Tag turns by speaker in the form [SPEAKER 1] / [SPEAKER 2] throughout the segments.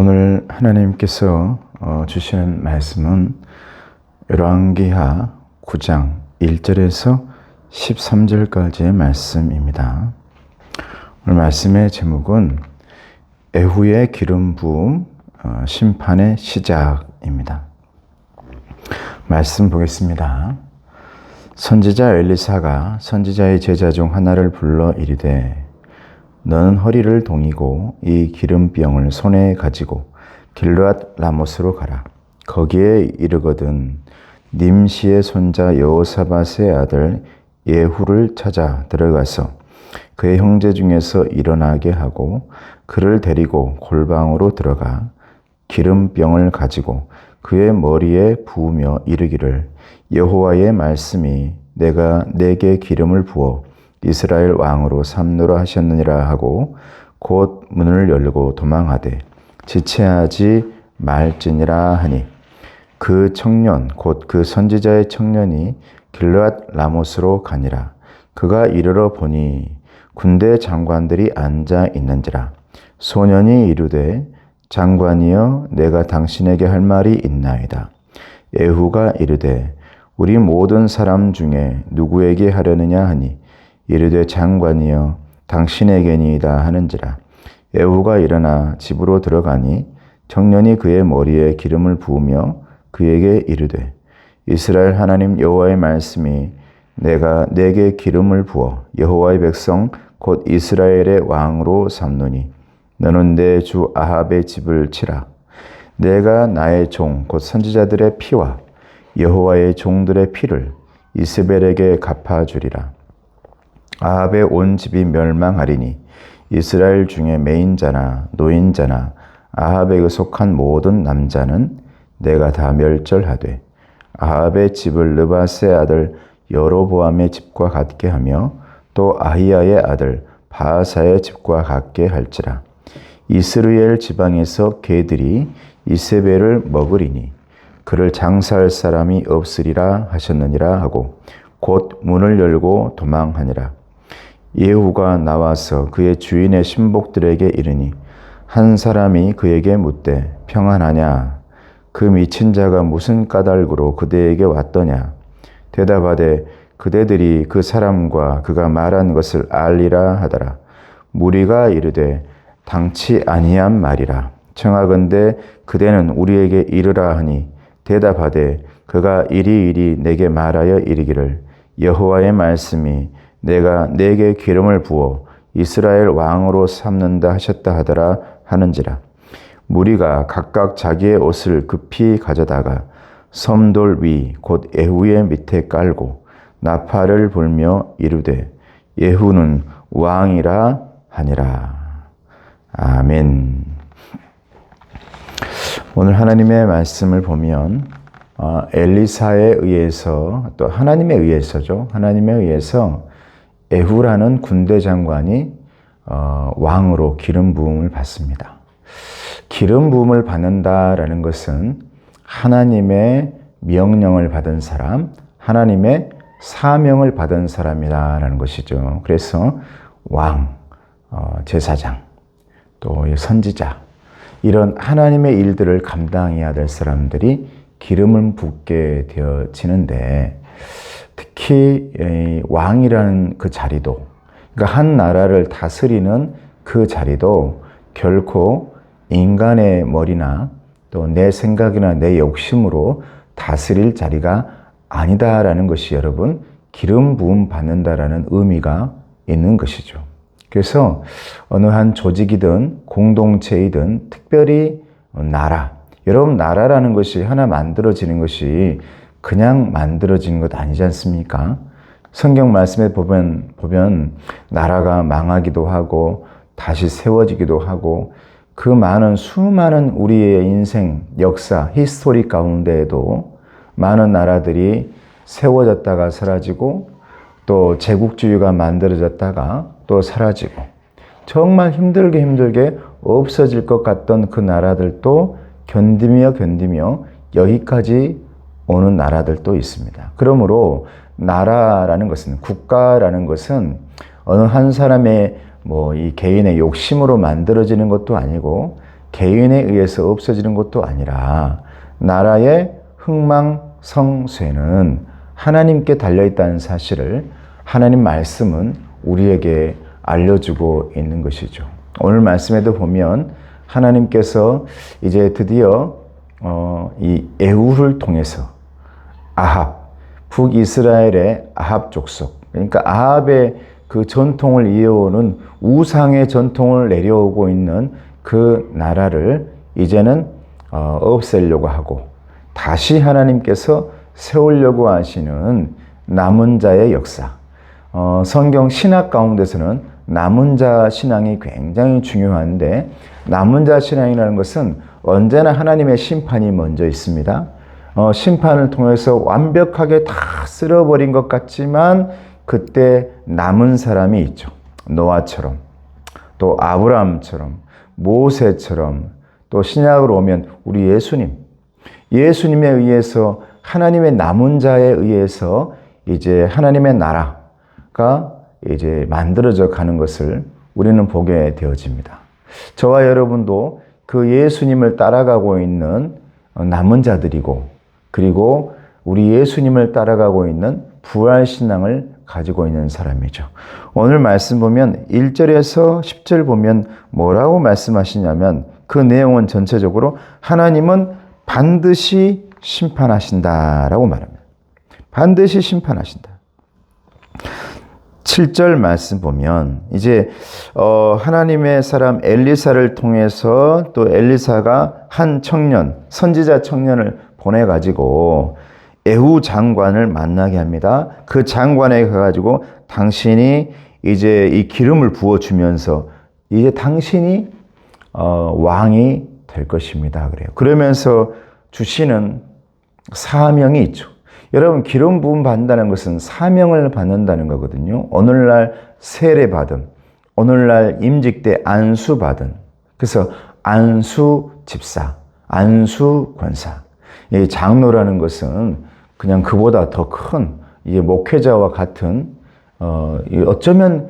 [SPEAKER 1] 오늘 하나님께서 주시는 말씀은 열왕기하 9장 1절에서 13절까지의 말씀입니다. 오늘 말씀의 제목은 에후의 기름 부음, 심판의 시작입니다. 말씀 보겠습니다. 선지자 엘리사가 선지자의 제자 중 하나를 불러 이르되 너는 허리를 동이고 이 기름병을 손에 가지고 길르앗 라못으로 가라. 거기에 이르거든 님시의 손자 여호사밧의 아들 예후를 찾아 들어가서 그의 형제 중에서 일어나게 하고 그를 데리고 골방으로 들어가 기름병을 가지고 그의 머리에 부으며 이르기를 여호와의 말씀이 내가 내게 기름을 부어 이스라엘 왕으로 삼노라 하셨느니라 하고 곧 문을 열고 도망하되 지체하지 말지니라 하니 그 청년 곧 그 선지자의 청년이 길르앗 라못으로 가니라. 그가 이르러 보니 군대 장관들이 앉아 있는지라. 소년이 이르되 장관이여 내가 당신에게 할 말이 있나이다. 예후가 이르되 우리 모든 사람 중에 누구에게 하려느냐 하니 이르되 장관이여 당신에게니이다 하는지라. 예후가 일어나 집으로 들어가니 청년이 그의 머리에 기름을 부으며 그에게 이르되 이스라엘 하나님 여호와의 말씀이 내가 내게 기름을 부어 여호와의 백성 곧 이스라엘의 왕으로 삼노니 너는 내 주 아합의 집을 치라. 내가 나의 종 곧 선지자들의 피와 여호와의 종들의 피를 이세벨에게 갚아주리라. 아합의 온 집이 멸망하리니 이스라엘 중에 매인자나 노인자나 아합에게 속한 모든 남자는 내가 다 멸절하되 아합의 집을 느밧의 아들 여로보암의 집과 같게 하며 또 아히야의 아들 바하사의 집과 같게 할지라. 이스라엘 지방에서 개들이 이세벨을 먹으리니 그를 장사할 사람이 없으리라 하셨느니라 하고 곧 문을 열고 도망하니라. 예후가 나와서 그의 주인의 신복들에게 이르니 한 사람이 그에게 묻되 평안하냐? 그 미친 자가 무슨 까닭으로 그대에게 왔더냐? 대답하되 그대들이 그 사람과 그가 말한 것을 알리라 하더라. 무리가 이르되 당치 아니한 말이라. 청하건대 그대는 우리에게 이르라 하니 대답하되 그가 이리 내게 말하여 이르기를 여호와의 말씀이 내가 내게 기름을 부어 이스라엘 왕으로 삼는다 하셨다 하더라 하는지라. 무리가 각각 자기의 옷을 급히 가져다가 섬돌 위 곧 예후의 밑에 깔고 나팔을 불며 이르되 예후는 왕이라 하니라. 아멘. 오늘 하나님의 말씀을 보면 엘리사에 의해서 또 하나님에 의해서죠. 하나님에 의해서 예후라는 군대 장관이 왕으로 기름 부음을 받습니다. 기름 부음을 받는다라는 것은 하나님의 명령을 받은 사람, 하나님의 사명을 받은 사람이라는 것이죠. 그래서 왕, 제사장, 또 선지자 이런 하나님의 일들을 감당해야 될 사람들이 기름을 붓게 되어지는데 특히 왕이라는 그 자리도, 그러니까 한 나라를 다스리는 그 자리도 결코 인간의 머리나 또 내 생각이나 내 욕심으로 다스릴 자리가 아니다라는 것이 여러분 기름 부음 받는다라는 의미가 있는 것이죠. 그래서 어느 한 조직이든 공동체이든 특별히 나라, 여러분 나라라는 것이 하나 만들어지는 것이 그냥 만들어지는 것 아니지 않습니까? 성경 말씀에 보면 나라가 망하기도 하고 다시 세워지기도 하고 그 수많은 우리의 인생, 역사, 히스토리 가운데에도 많은 나라들이 세워졌다가 사라지고 또 제국주의가 만들어졌다가 또 사라지고 정말 힘들게 없어질 것 같던 그 나라들도 견디며 여기까지 오는 나라들도 있습니다. 그러므로 나라라는 것은, 국가라는 것은 어느 한 사람의 이 개인의 욕심으로 만들어지는 것도 아니고 개인에 의해서 없어지는 것도 아니라 나라의 흥망성쇠는 하나님께 달려있다는 사실을 하나님 말씀은 우리에게 알려주고 있는 것이죠. 오늘 말씀에도 보면 하나님께서 이제 드디어 이 에후를 통해서 아합, 북이스라엘의 아합 족속, 그러니까 아합의 그 전통을 이어오는 우상의 전통을 내려오고 있는 그 나라를 이제는 없애려고 하고 다시 하나님께서 세우려고 하시는 남은 자의 역사. 성경 신학 가운데서는 남은 자 신앙이 굉장히 중요한데 남은 자 신앙이라는 것은 언제나 하나님의 심판이 먼저 있습니다. 심판을 통해서 완벽하게 다 쓸어버린 것 같지만 그때 남은 사람이 있죠. 노아처럼, 또 아브라함처럼, 모세처럼, 또 신약으로 오면 우리 예수님에 의해서 하나님의 남은 자에 의해서 이제 하나님의 나라가 이제 만들어져 가는 것을 우리는 보게 되어집니다. 저와 여러분도 그 예수님을 따라가고 있는 남은 자들이고, 그리고 우리 예수님을 따라가고 있는 부활신앙을 가지고 있는 사람이죠. 오늘 말씀 보면 1절에서 10절 보면 뭐라고 말씀하시냐면 그 내용은 전체적으로 하나님은 반드시 심판하신다라고 말합니다. 반드시 심판하신다. 7절 말씀 보면 이제 하나님의 사람 엘리사를 통해서 또 엘리사가 한 청년, 선지자 청년을 보내가지고 에후 장관을 만나게 합니다. 그 장관에게 가가지고 당신이 이제 이 기름을 부어주면서 이제 당신이 왕이 될 것입니다. 그래요. 그러면서 주시는 사명이 있죠. 여러분, 기름 부음 받는다는 것은 사명을 받는다는 거거든요. 오늘날 세례 받음, 오늘날 임직 때 안수 받은, 그래서 안수 집사, 안수 권사. 이 장로라는 것은 그냥 그보다 더 큰 이제 목회자와 같은 어쩌면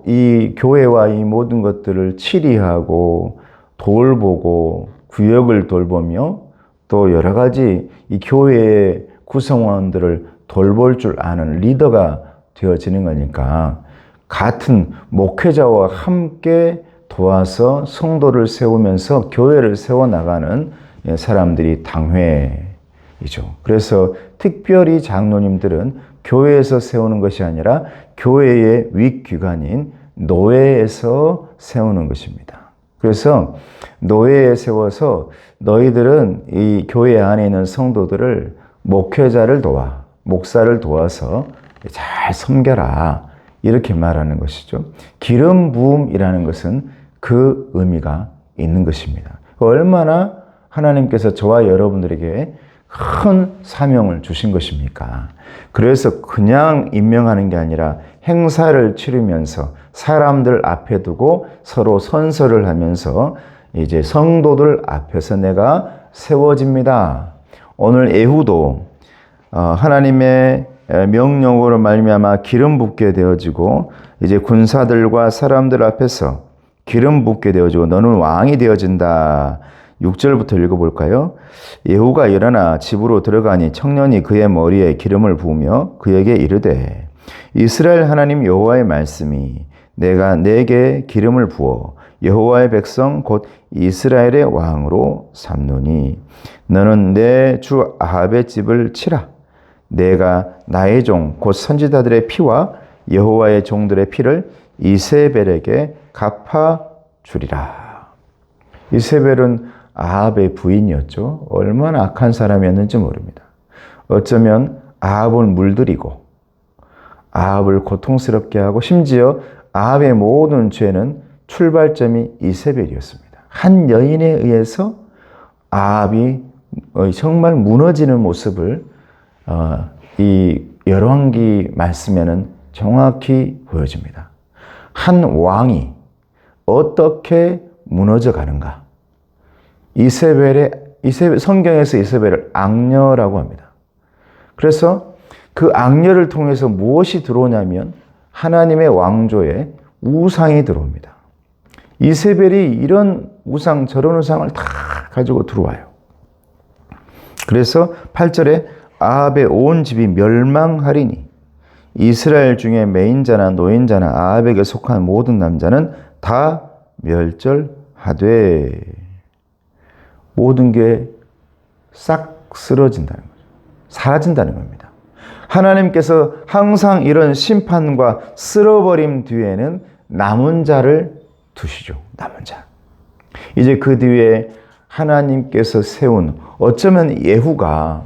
[SPEAKER 1] 이 교회와 이 모든 것들을 치리하고 돌보고 구역을 돌보며 또 여러 가지 이 교회의 구성원들을 돌볼 줄 아는 리더가 되어지는 거니까 같은 목회자와 함께 도와서 성도를 세우면서 교회를 세워나가는 사람들이 당회이죠. 그래서 특별히 장로님들은 교회에서 세우는 것이 아니라 교회의 윗기관인 노회에서 세우는 것입니다. 그래서 노회에 세워서 너희들은 이 교회 안에 있는 성도들을 목회자를 도와, 목사를 도와서 잘 섬겨라. 이렇게 말하는 것이죠. 기름 부음이라는 것은 그 의미가 있는 것입니다. 얼마나 하나님께서 저와 여러분들에게 큰 사명을 주신 것입니까? 그래서 그냥 임명하는 게 아니라 행사를 치르면서 사람들 앞에 두고 서로 선서를 하면서 이제 성도들 앞에서 내가 세워집니다. 오늘 에후도 하나님의 명령으로 말미암아 기름 붓게 되어지고 이제 군사들과 사람들 앞에서 기름 붓게 되어지고 너는 왕이 되어진다. 6절부터 읽어볼까요? 예후가 일어나 집으로 들어가니 청년이 그의 머리에 기름을 부으며 그에게 이르되 이스라엘 하나님 여호와의 말씀이 내가 내게 기름을 부어 여호와의 백성 곧 이스라엘의 왕으로 삼노니 너는 내 주 아합의 집을 치라. 내가 나의 종 곧 선지자들의 피와 여호와의 종들의 피를 이세벨에게 갚아주리라. 이세벨은 아합의 부인이었죠. 얼마나 악한 사람이었는지 모릅니다. 어쩌면 아합을 물들이고 아합을 고통스럽게 하고 심지어 아합의 모든 죄는 출발점이 이세벨이었습니다. 한 여인에 의해서 아합이 정말 무너지는 모습을 이 열왕기 말씀에는 정확히 보여집니다. 한 왕이 어떻게 무너져 가는가? 성경에서 이세벨을 악녀라고 합니다. 그래서 그 악녀를 통해서 무엇이 들어오냐면 하나님의 왕조에 우상이 들어옵니다. 이세벨이 이런 우상 저런 우상을 다 가지고 들어와요. 그래서 8절에 아합의 온 집이 멸망하리니 이스라엘 중에 매인자나 노인자나 아합에게 속한 모든 남자는 다 멸절하되, 모든 게 싹 쓰러진다는 거죠. 사라진다는 겁니다. 하나님께서 항상 이런 심판과 쓸어버림 뒤에는 남은 자를 두시죠. 남은 자. 이제 그 뒤에 하나님께서 세운, 어쩌면 예후가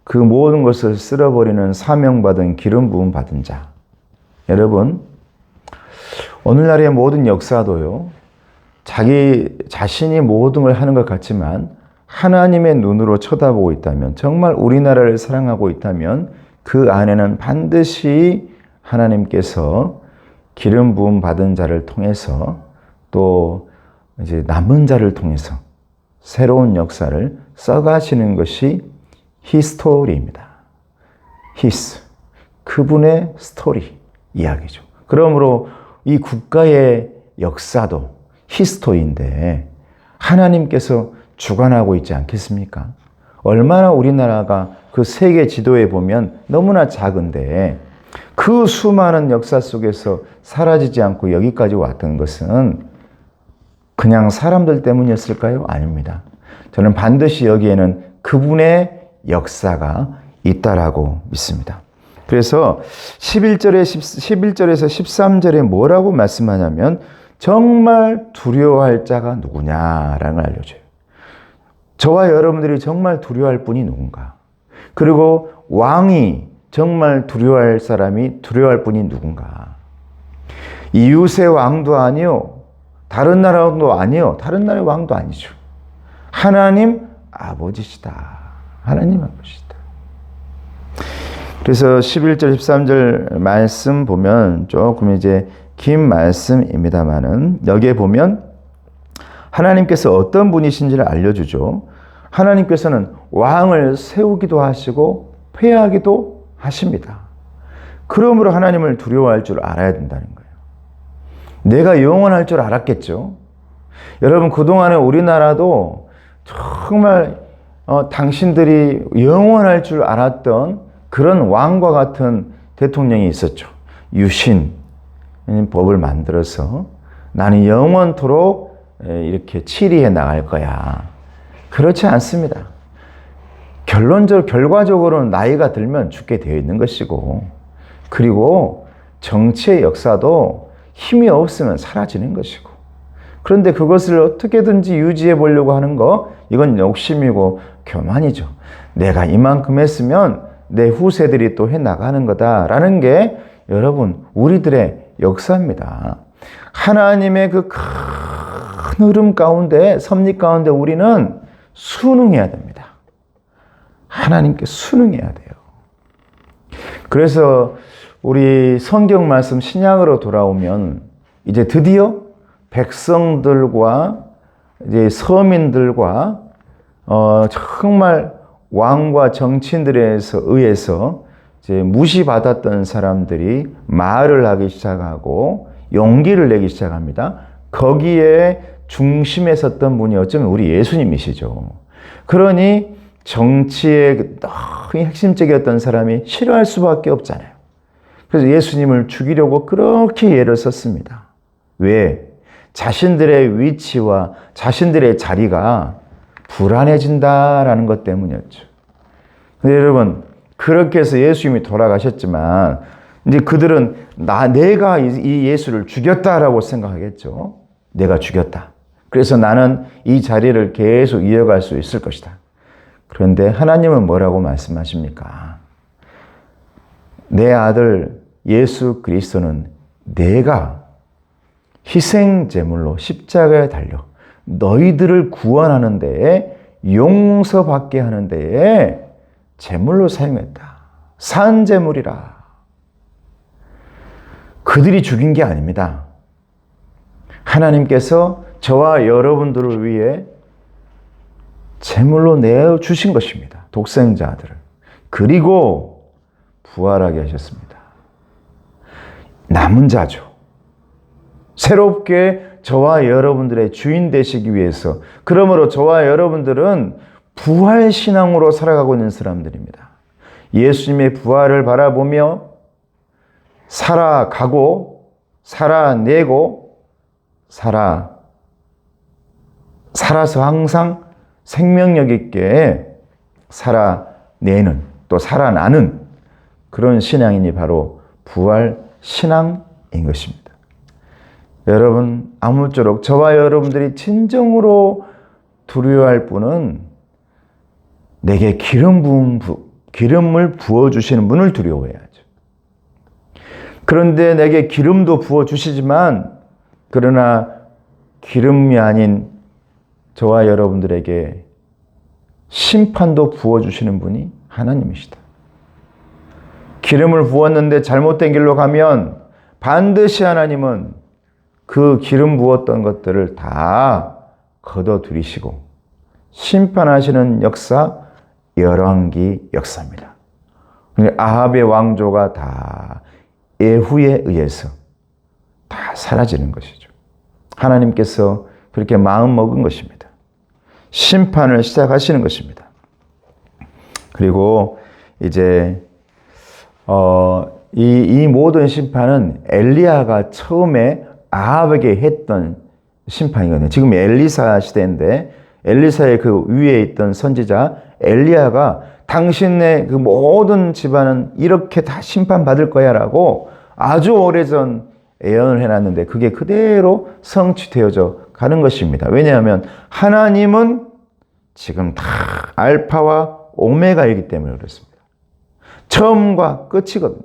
[SPEAKER 1] 그 모든 것을 쓸어버리는 사명받은 기름 부음 받은 자. 여러분, 오늘날의 모든 역사도요, 자기 자신이 모든 걸 하는 것 같지만 하나님의 눈으로 쳐다보고 있다면, 정말 우리나라를 사랑하고 있다면 그 안에는 반드시 하나님께서 기름 부음 받은 자를 통해서, 또 이제 남은 자를 통해서 새로운 역사를 써가시는 것이 히스토리입니다. 히스, 그분의 스토리, 이야기죠. 그러므로 이 국가의 역사도 히스토리인데 하나님께서 주관하고 있지 않겠습니까? 얼마나 우리나라가 그 세계 지도에 보면 너무나 작은데 그 수많은 역사 속에서 사라지지 않고 여기까지 왔던 것은 그냥 사람들 때문이었을까요? 아닙니다. 저는 반드시 여기에는 그분의 역사가 있다라고 믿습니다. 그래서 11절에서 13절에 뭐라고 말씀하냐면 정말 두려워할 자가 누구냐라는 걸 알려줘요. 저와 여러분들이 정말 두려워할 분이 누군가? 그리고 왕이 정말 두려워할 사람이, 두려워할 분이 누군가? 이웃의 왕도 아니요, 다른 나라 왕도 아니요, 다른 나라의 왕도 아니죠. 하나님 아버지시다. 하나님 아버지시다. 그래서 11절, 13절 말씀 보면 조금 이제 긴 말씀입니다만은 여기에 보면 하나님께서 어떤 분이신지를 알려주죠. 하나님께서는 왕을 세우기도 하시고 폐하기도 하십니다. 그러므로 하나님을 두려워할 줄 알아야 된다는 거예요. 내가 영원할 줄 알았겠죠. 여러분, 그동안에 우리나라도 정말 당신들이 영원할 줄 알았던 그런 왕과 같은 대통령이 있었죠. 유신 법을 만들어서 나는 영원토록 이렇게 치리해 나갈 거야. 그렇지 않습니다. 결과적으로는 나이가 들면 죽게 되어 있는 것이고, 그리고 정치의 역사도 힘이 없으면 사라지는 것이고, 그런데 그것을 어떻게든지 유지해 보려고 하는 거, 이건 욕심이고 교만이죠. 내가 이만큼 했으면 내 후세들이 또 해 나가는 거다라는 게 여러분 우리들의 역사입니다. 하나님의 그 큰 흐름 가운데, 섭리 가운데 우리는 순응해야 됩니다. 하나님께 순응해야 돼요. 그래서 우리 성경 말씀 신약으로 돌아오면 이제 드디어 백성들과 이제 서민들과 정말 왕과 정치인들에 의해서 이제 무시받았던 사람들이 말을 하기 시작하고 용기를 내기 시작합니다. 거기에 중심에 섰던 분이 어쩌면 우리 예수님이시죠. 그러니 정치의 너무 핵심적이었던 사람이 싫어할 수밖에 없잖아요. 그래서 예수님을 죽이려고 그렇게 애를 썼습니다. 왜? 자신들의 위치와 자신들의 자리가 불안해진다라는 것 때문이었죠. 근데 여러분, 그렇게 해서 예수님이 돌아가셨지만 이제 그들은 내가 이 예수를 죽였다라고 생각하겠죠. 내가 죽였다. 그래서 나는 이 자리를 계속 이어갈 수 있을 것이다. 그런데 하나님은 뭐라고 말씀하십니까? 내 아들 예수 그리스도는 내가 희생제물로 십자가에 달려 너희들을 구원하는 데에, 용서받게 하는 데에 제물로 사용했다. 산제물이라. 그들이 죽인 게 아닙니다. 하나님께서 저와 여러분들을 위해 제물로 내어주신 것입니다. 독생자들을. 그리고 부활하게 하셨습니다. 남은 자죠. 새롭게 저와 여러분들의 주인 되시기 위해서, 그러므로 저와 여러분들은 부활신앙으로 살아가고 있는 사람들입니다. 예수님의 부활을 바라보며 살아가고 살아내고 살아서 항상 생명력 있게 살아내는, 또 살아나는 그런 신앙인이 바로 부활 신앙인 것입니다. 여러분, 아무쪼록 저와 여러분들이 진정으로 두려워할 분은 내게 기름을 부어주시는 분을 두려워해야죠. 그런데 내게 기름도 부어주시지만, 그러나 기름이 아닌 저와 여러분들에게 심판도 부어주시는 분이 하나님이시다. 기름을 부었는데 잘못된 길로 가면 반드시 하나님은 그 기름 부었던 것들을 다 걷어들이시고 심판하시는 역사, 열왕기 역사입니다. 아합의 왕조가 다 예후에 의해서 다 사라지는 것이죠. 하나님께서 그렇게 마음 먹은 것입니다. 심판을 시작하시는 것입니다. 그리고 이제 이 모든 심판은 엘리야가 처음에 아합에게 했던 심판이거든요. 지금 엘리사 시대인데 엘리사의 그 위에 있던 선지자 엘리야가 당신의 그 모든 집안은 이렇게 다 심판받을 거야 라고 아주 오래전 예언을 해놨는데 그게 그대로 성취되어져 가는 것입니다. 왜냐하면 하나님은 지금 다 알파와 오메가이기 때문에 그렇습니다. 처음과 끝이거든요.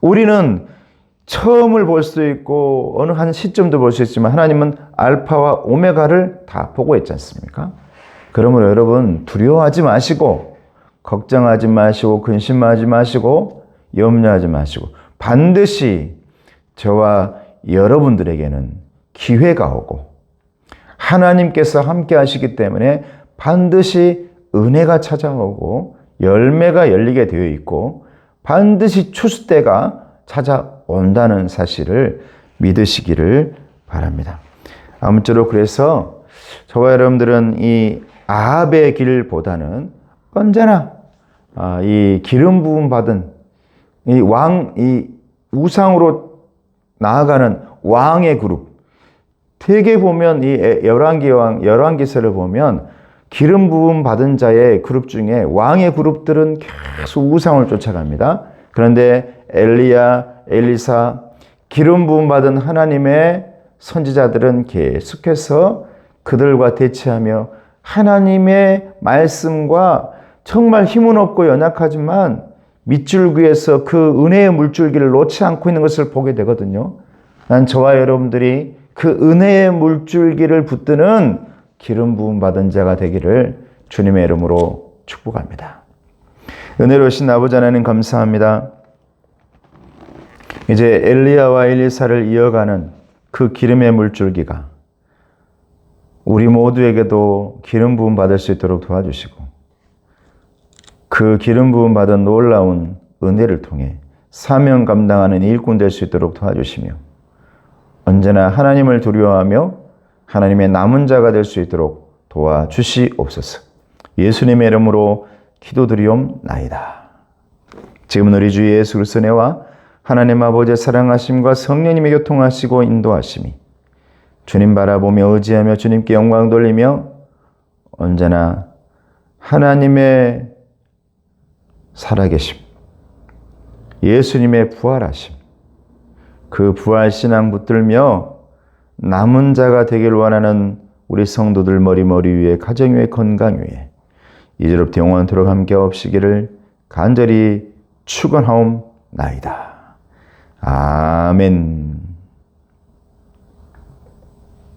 [SPEAKER 1] 우리는 처음을 볼 수 있고 어느 한 시점도 볼 수 있지만 하나님은 알파와 오메가를 다 보고 있지 않습니까? 그러므로 여러분 두려워하지 마시고 걱정하지 마시고 근심하지 마시고 염려하지 마시고 반드시 저와 여러분들에게는 기회가 오고 하나님께서 함께 하시기 때문에 반드시 은혜가 찾아오고 열매가 열리게 되어 있고 반드시 추수 때가 찾아온다는 사실을 믿으시기를 바랍니다. 아무쪼록 그래서 저와 여러분들은 이 아합의 길보다는 언제나 이 기름 부음 받은 이 우상으로 나아가는 왕의 그룹, 되게 보면 이 열왕기서를 보면 기름 부음 받은 자의 그룹 중에 왕의 그룹들은 계속 우상을 쫓아갑니다. 그런데 엘리야, 엘리사, 기름 부음 받은 하나님의 선지자들은 계속해서 그들과 대치하며 하나님의 말씀과 정말 힘은 없고 연약하지만 밑줄기에서 그 은혜의 물줄기를 놓지 않고 있는 것을 보게 되거든요. 난 저와 여러분들이 그 은혜의 물줄기를 붙드는 기름 부음 받은 자가 되기를 주님의 이름으로 축복합니다. 은혜로우신 아버지 하나님 감사합니다. 이제 엘리야와 엘리사를 이어가는 그 기름의 물줄기가 우리 모두에게도 기름 부음 받을 수 있도록 도와주시고 그 기름 부음 받은 놀라운 은혜를 통해 사명 감당하는 일꾼 될 수 있도록 도와주시며 언제나 하나님을 두려워하며 하나님의 남은 자가 될 수 있도록 도와주시옵소서. 예수님의 이름으로 기도드리옵나이다. 지금은 우리 주 예수 그리스도의 은혜와 하나님 아버지의 사랑하심과 성령님의 교통하시고 인도하심이 주님 바라보며 의지하며 주님께 영광 돌리며 언제나 하나님의 살아계심, 예수님의 부활하심, 그 부활신앙 붙들며 남은 자가 되길 원하는 우리 성도들 머리 위에 가정 위에 건강 위에 이제로부터 영원토록 함께 없시기를 간절히 축원하옵나이다. 아멘.